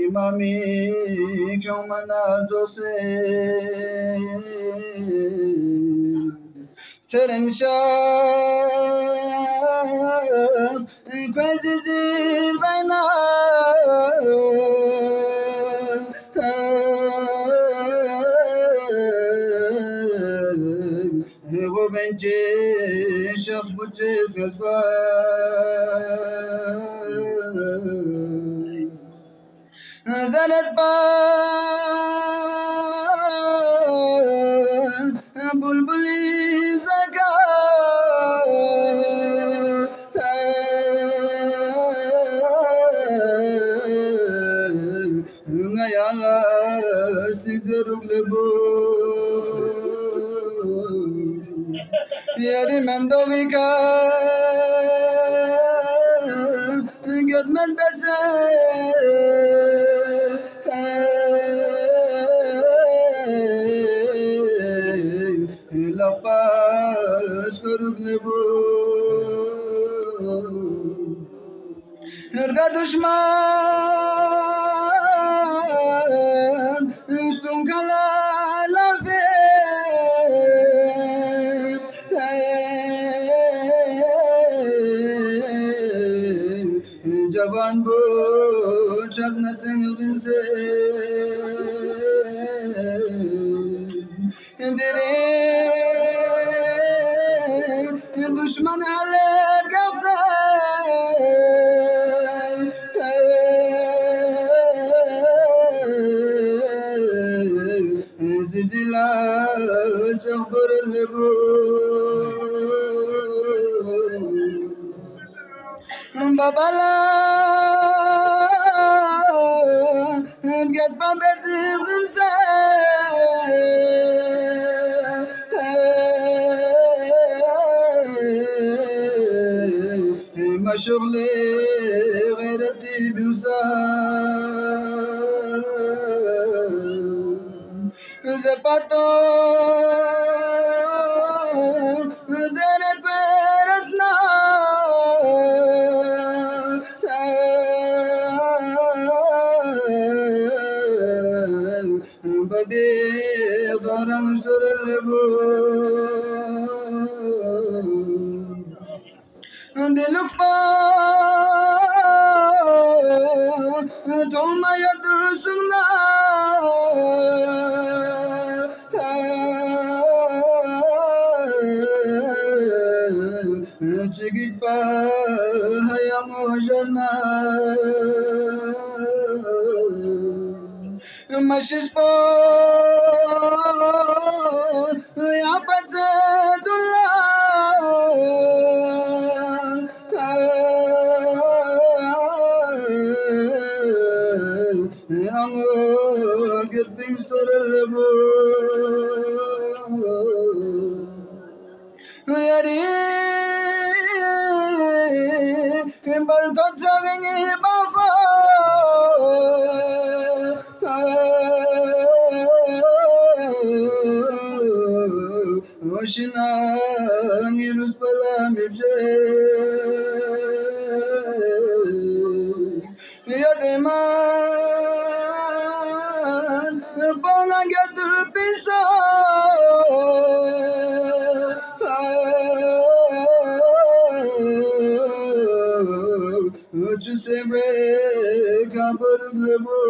Imami kyun mana jose Teren şans Kwezidir bayna Ego bence şah bucez gözba Zanet ban bulbuli zaga ngayala stigzeruk lebu yari mendogika get men bese lapas koruk lebu Erga düşman üstün kala lafe Cavan bu çok nasıl kimse Indire düşman haller gelse Zizila çakbır lebu Babala get bandedizim se Maşuğli gayreti büsa Zepato Zeret perasna Badi daran surlebu Dilukpa Tolma yadusuna Çekik pa hayam hojarna Maşiş po Yapat zedullah Ango gittim storelebu Yari Bal totragengi bafa Oshina ngirus palam ibje Yademan Bangan gadu pisa Uchu segre kabaruk lebu